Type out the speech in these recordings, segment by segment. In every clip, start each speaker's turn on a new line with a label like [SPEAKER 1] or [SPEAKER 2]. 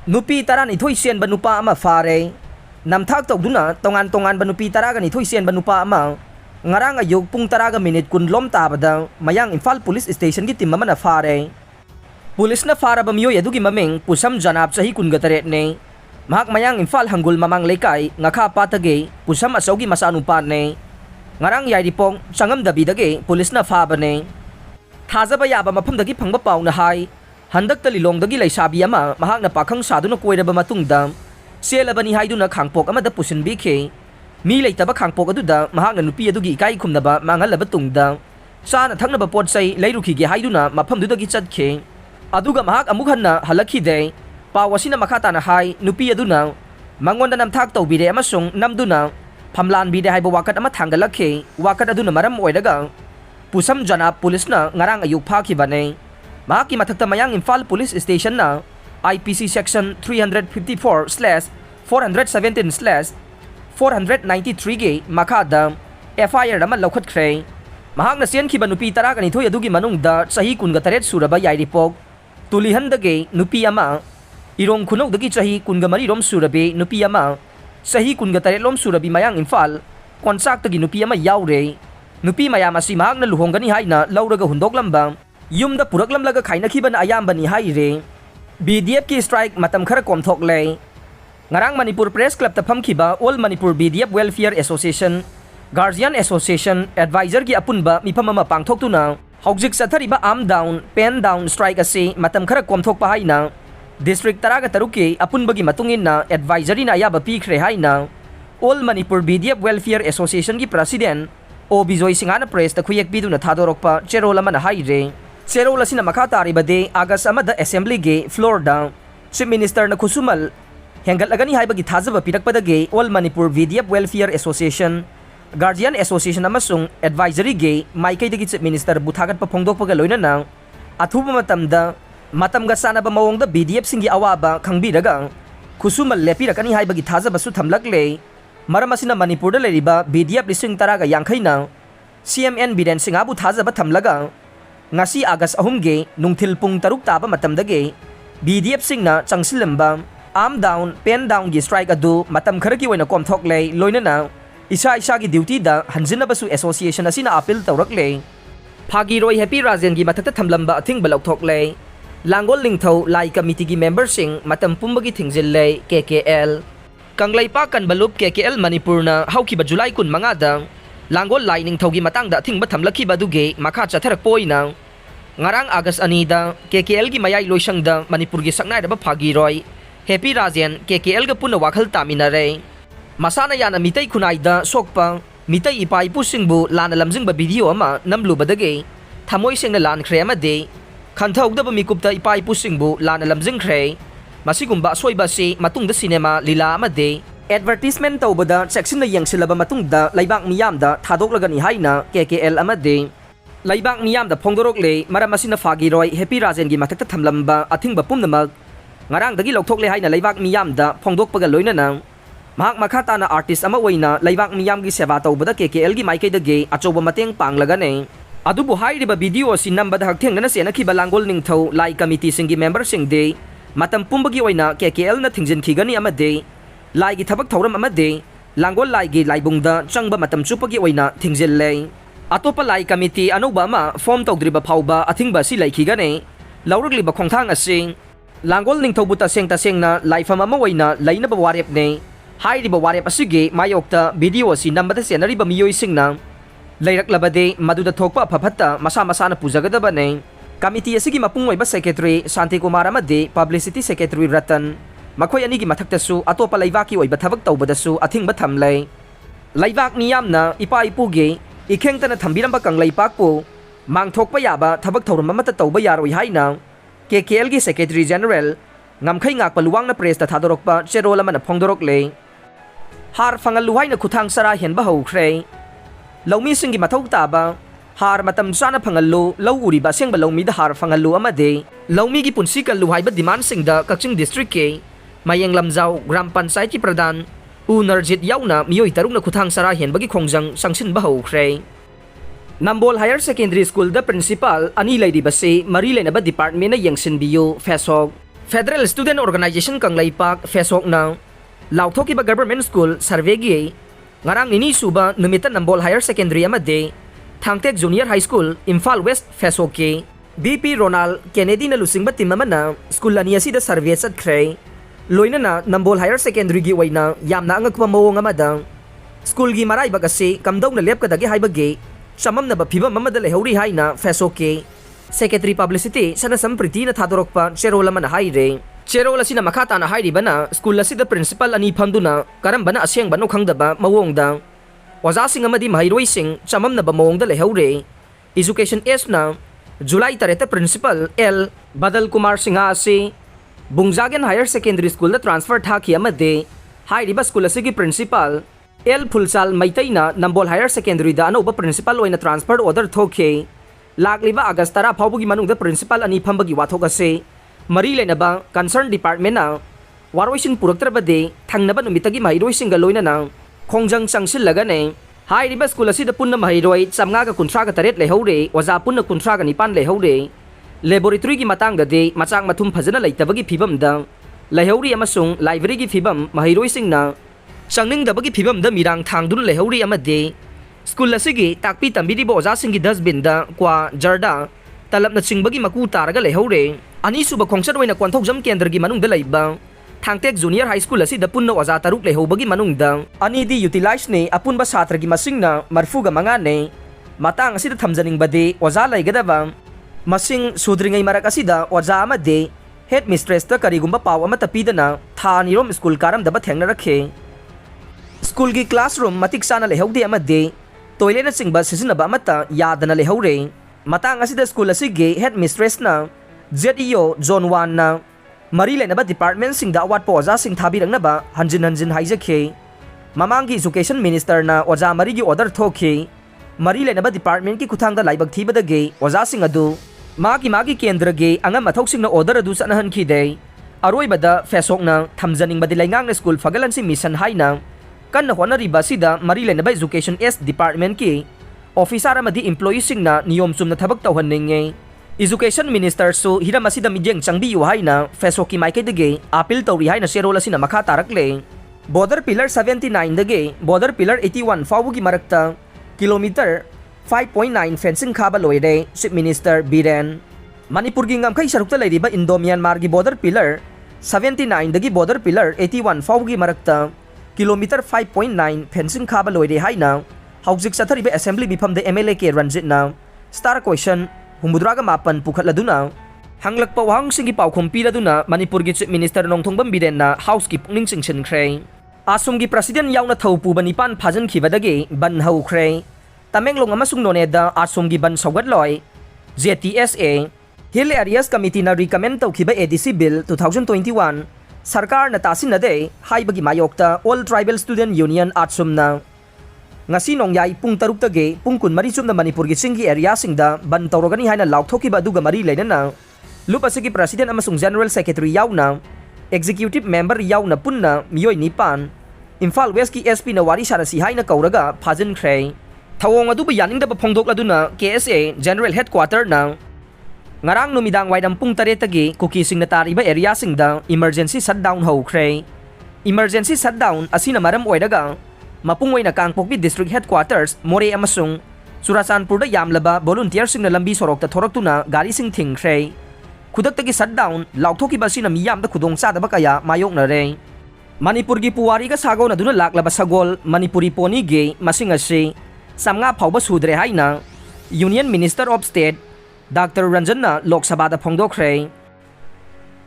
[SPEAKER 1] Nupi taranithoi sienba nupa ama fare namthak tawduna tongan nupi taraganithoi sienba nupa ama ngarang ayog pung taraga minute kunlom tabada mayang Imphal Police Station gi timma na fare Police na fara bamiyoy adugi maming pusam janab sahi kungatare ne mahak mayang Imphal hanggul mamang lekay ngakha patage pusam asawgi masanupan ne ngarang yai dipong sangam dabidage police na faba ne thajaba yaba mafamdagi phangba paw na hai handak talilongdagi laisabi ama mahak na pakhang saduna koiraba matungda selabani haiduna khangpok amada pusinbikhe mi leitaba khangpok aduda mahak na nupi adugi ikai khumnaba mangalaba tungda sana thangnaba potsai leirukhige haiduna mafamdudagi chatkhe aduga mahak amuk hanna halakhide pawasina makhata na hai nupi aduna mangonda namthak tawbire amasung namduna phamlan bide haiba wakat ama thangalakhe wakat aduna maram oidaga pusam janab police na ngarang ayuk phakibane mahaki mathakta mayang Imphal Police Station na IPC section 354/417/493 ge makada FIR naman laukhatkre mahak na sienkiba nupi taraganithoi adugi manungda sahi 48 suraba yairipok tulihandage nupi ama irong khunokdagi sahi 43 rom surabe nupi ama sahi 48 lom surabi mayang Imphal konsaktagi nupi ama yaure nupi mayam asi mahak na luhonggani haina lauraga hundoklamba yumda puraklamlaga khainakhiban ayambani haire BDF ki strike matam khara komthoklei ngarang Manipur Press Club ta phamkhiba All Manipur BDF Welfare Association Guardian Association Advisor gi apunba mifamama pangthoktuna hojik sathariba arm down pen down strike ase matam khara komthokpa haina district taraga taruki apunbagi matungin na advisory na ayaba pikhre haina All Manipur BDF Welfare Association gi president O Bijoy Singhana Press ta khuyek biduna thadorokpa cherola mana haire Cherola sina makatari bade August amada assembly ge floor da Chief Minister na kusumal hengalagani haibagi thajaba pirakpadage All Manipur BDF Welfare Association Guardian Association amasung advisory ge maikaidagi Chief Minister buthagat pa phongdokpaga loinana athuba matamga sanaba mawongda BDF singi awaba khangbiraga kusumal lepirakani haibagi thajaba su thamlakle maramasina Manipur da leriba BDF lising taraga yangkhaina CMN Biren Singabu thajaba thamlaga ngasi August 3 ge nungthil pung taruk taba matamdage BDF singna changsilamba arm down pen down gi strike adu matam kharaki oina komthoklei loinana isa gi duty da hanjinabasu association asina appeal tawrakle phagiroi Happy Rajen gi mathakta thamlamba athing balaukthoklei langol lingthau lai committee gi member sing matam pumbagi thingjillei KKL kanglaipa kanbalup KKL Manipur na haukiba July 15 da langol lai ningthau gi matangda thingba thamlakhiba duge makha chatharak poina ngarang August 2 da KKL gi mayai loisangda Manipur gi saknai da phagiroi Happy Rajen KKL ga puna wakhal taminare masana yana mitai khunai da sokpa mitai ipai pusingbu lana lamjingba video ama namlubadage thamoi sengna lan khre amade khanthauda ba mikupta ipai pusingbu lana lamjingkhre masigumba soiba si matungda cinema lila amade advertisement tawbada section na yangsilaba matungda laibak miyamda thadoklagani haina KKL amade laibak miyamda phongdorokle maramasina phagiroi Happy Rajen gi mathakta thamlamba athingba pumnamak ngarang dagi lokthokle haina laibak miyamda phongdokpaga loinana mahak makhata na artist ama oina laibak miyam gi seva tawbada KKL gi maikaidage achoba mateng panglagane adubu hairiba video si nambada hakthengna sena khiba langol ningthau lai committee singi member sing de matam pumbagi oina KKL na thingjin khigani amade lai gi thabak thauram amade langol lai gi laibungda changba matam chupagi oina thingjillei atopa lai committee anoba ma form tawdriba phauba athingba si laikhigane laurukliba khongthang asing langol ningthau buta sengna laifam ama oina lainaba warep ne hairiba warep asige mayokta video si nambada senariba miyoi singna leiraklabade maduda thokpa phaphatta masana pujagadaba ne committee asigi mapung oiba secretary Santi Kumar amade publicity secretary Ratan makhoi ani gi mathaktasu atopa laibaki oiba thabak tawbadasu athingba thamlei laibak niyamna ipa ipuge ikhengtana thambiramba kanglaipak mangthokpa yaba thabak thauram amata tawba yaroi haina KKL gi secretary general ngamkhai ngak paluwang na press ta thadorokpa cherola mana phongdorokle har fangal luhaina khuthang sara henba haukhre laumi singi mathau taba har matam sana phangallu lau uriba sengba laumi da har phangallu amade laumi gi punsi kal luhaiba demand singda Kaching district ke mayeng lamjau gram panchayat ki pradhan Unerjit yauna miyoi tarukna khuthang sara henbagi khongjang sangsinba haukhre Nambol Higher Secondary School da principal ani lairibase mari lenaba department na yengsinbiyo fesok Federal Student Organization Kanglaipak Fesokna Lauthokiba Government School Survey ngarang nini suba numita Nambol Higher Secondary amade Thangtek Junior High School Imphal West Fesoke BP Ronald Kennedy na lusingba timamana school ania sida survey satkre loina na Nambol Higher Secondary gi waina yamna angakwa mawong amada school gi marai bagasi kamdaw na lep kadagi haibage samam na bapiba mamada lehori haina Fesoke Secretary Publicity sana sampriti na thadorok pa Cherola man haire Cherola sina makata na hairi bana school sida principal ani phamduna karamba na asyang bano khangdaba mawongda oja sing amadi mahairoi sing chamam na ba mawongda lehaure education s na July tareta principal L Badal Kumar Singha ase Bungjagen Higher Secondary School na transfer thaki amade hairi ba school asigi principal L Phulsal Maitai na Nambol Higher Secondary da ano ba principal oina transfer order thoke Lagliba Agastara Paubugi Manung principal ani Pambagi Watogase Marile na ba concerned department na Warwishin Puraktrabade Tangnaba Numitagi Mahiroi Singaloina na Kongjang Sangsil Lagane Hai riba school asi da punna Mahiroi Samnga ka kontraka taret lehaure waza punna kontraka nipan lehaure Laboratory gi matang da de machang mathum phajana leitabagi phibam da lehauri amasung library gi phibam Mahiroi singna Sangning da bagi phibam da mirang thangdun lehauri amade School asigi takpi tambidi bo oja singi dustbin da kwa jarda talap na singbagi maku taraga lehaure ani suba khongchat oina kwanthok jam kendra gi manung da leiba Thangtek Junior High School asi da punna oja taruk lehobagi manung da ani di utilize ne apun ba satra gi masing na marfuga manga ne matang asi da thamjaning bade oja laigadaba masing sudringai marak asi da oja amade head mistress ta karigumba paw amata pidana thani rom school karam da ba thengna rakhe school gi classroom matik sana lehogdi amade Toilet na singba sisinaba amata yadana lehaure matang asida school asige headmistress na ZEO Zone 1 na Marile na ba department singda awat po oja sing thabirang na ba hanjin haijake Mamangi education minister na oja marigi order thoke Marile na ba department ki kuthangda laibag thibada ge oja sing adu magi kendra ge anga mathok sing na order adu sanahan khide aroi bada fesok na thamjaning badilaingang na school fagalan si mission haina kan na honariba sida Marile na ba education S department ki officer amadi employee sing na niyom sum na thabak tawhan ninge education minister so hirama sida midyang changbi yu haina fesoki maike dege appeal tawri haina serola sina makha tarakle border pillar 79 dege border pillar 81 fawgi marakta kilometer 5.9 fencing khaba loire chief minister Biren Manipur gi ngamkai sarukta leiriba Indo Myanmar gi border pillar 79 dege border pillar 81 fawgi marakta Kilometer 5.9 fencing khaba loire haina haujik satharibe assembly bifam de MLA ke Ranjit na star question humbudraga mapan pukhatladuna hanglak pawang singi paukhom piladuna Manipur gi chief minister Nongthongbam Biren na house ki pungning singchen khrei asum gi president yauna thaupu banipan phajan khibadage ban hau khrei Tamenglong amasung noneda asum gi ban sogat loi JTSA Hill Areas Committee na recommend tawkhiba ADC bill 2021 Sarkar na tasin na de haibagi mayokta All Tribal Student Union atsum na ngasi nongyai pung taruk tage pung kun mari sum na Manipur gi singi area singda ban tawrogani haina laukhthoki ba duga mari leina na lupasigi president amasung general secretary yauna executive member yauna punna miyoi nipan Imphal West ki SP na wari sarasi haina kauraga phajin khrei thawong adu ba yaning da ba phongdok laduna KSA general headquarter na Ngarang numidang waidam pung taretagi kukising na tariba area singda emergency shutdown ho khrei emergency shutdown asina maram oidaga mapungway na Kangpokpi district headquarters More amasung Surasanpur da yamlaba volunteer sing na lambi sorok ta thoraktuna gari sing thing khrei khudaktagi shutdown laukhthoki ba sina miyam da khudong sa da ba kaya mayok na re Manipur gi puwari ka sagaw na duna laklaba sagol Manipuri poni ge masing ase samnga phawba sudre haina Union Minister of State Dr. Ranjana Lok Sabha da phongdokhrei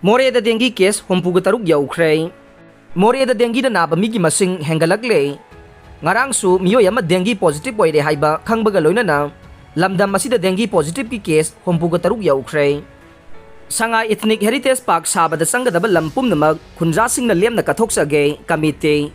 [SPEAKER 1] More da dengi case hompuga taruk yaukhrei More da dengi da naba migi masing hengalakle ngarang su miyoy ama dengi positive oire haiba khangbaga loinana lamdam masida dengi positive ki case hompuga taruk yaukhrei Sanga Ethnic Heritage Park sabada sangadaba lampum namag khunja sing na lem na kathoksage committee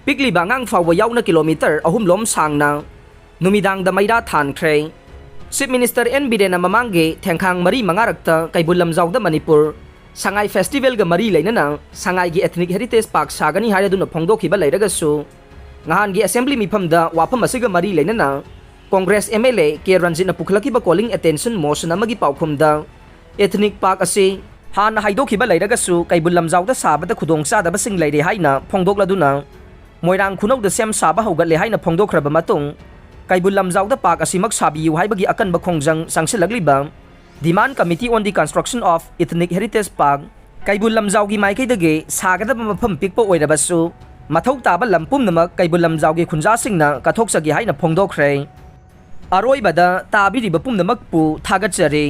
[SPEAKER 1] pikli bangang fawa yauna kilometer ahumlom sangna numidang da maida than khrei Chief Minister N. Biren na mamangge thengkhang mari mangarakta kay Bulamjaw da Manipur Sangay Festival ga mari laina na Sangay gi Ethnic Heritage Park sagani haya duna phongdokhiba lairaga su ngahan gi assembly mifam da wafam asiga mari laina na Congress MLA ke Ranjit na pukhlakiba calling attention motion amagi paukhum da Ethnic Park ase ꯍꯥꯟꯅ ꯍꯥꯏꯗꯣꯛꯈꯤꯕ ꯂꯩꯔꯒꯁꯨ ꯀꯩꯕꯨꯜ ꯂꯝꯖꯥꯎꯗ ꯁꯥꯕꯗ ꯈꯨꯗꯣꯡꯆꯥꯗꯕꯁꯤꯡ ꯂꯩꯔꯦ ꯍꯥꯏꯅ ꯐꯣꯡꯗꯣꯛꯂꯗꯨꯅ ꯃꯣꯏꯔꯥꯡ ꯈꯨꯅꯧꯗ ꯁꯦꯝ ꯁꯥꯕ ꯍꯧꯒꯠꯂꯦ ꯍꯥꯏꯅ ꯐꯣꯡꯗꯣꯛꯈ꯭ꯔꯕ ꯃꯇꯨꯡ ꯀꯩꯕꯨꯜ ꯂꯝꯖꯥꯎꯗ ꯄꯥꯛ ꯑꯁꯤꯃꯛ ꯁꯥꯕꯤꯌꯨ ꯍꯥꯏꯕꯒꯤ ꯑꯀꯟꯕ ꯈꯣꯡꯖꯪ ꯆꯪꯁꯤꯜꯂꯛꯂꯤꯕ demand committee on the construction of ethnic heritage park ꯀꯩꯕꯨꯜ ꯂꯝꯖꯥꯎꯒꯤ ꯃꯥꯏꯀꯩꯗꯒꯤ ꯁꯥꯒꯗꯕ ꯃꯐꯝ ꯄꯤꯛꯄ ꯑꯣꯏꯔꯕꯁꯨ ꯃꯊꯧ ꯇꯥꯕ ꯂꯝ ꯄꯨꯝꯅꯃꯛ ꯀꯩꯕꯨꯜ ꯂꯝꯖꯥꯎꯒꯤ ꯈꯨꯟꯖꯥꯁꯤꯡꯅ ꯀꯠꯊꯣꯛꯆꯒꯦ ꯍꯥꯏꯅ ꯐꯣꯡꯗꯣꯛꯈ꯭ꯔꯦ꯫ ꯑꯔꯣꯏꯕꯗ ꯇꯥꯕꯤꯔꯤꯕ ꯄꯨꯝꯅꯃꯛꯄꯨ ꯊꯥꯒꯠꯆꯔꯤ꯫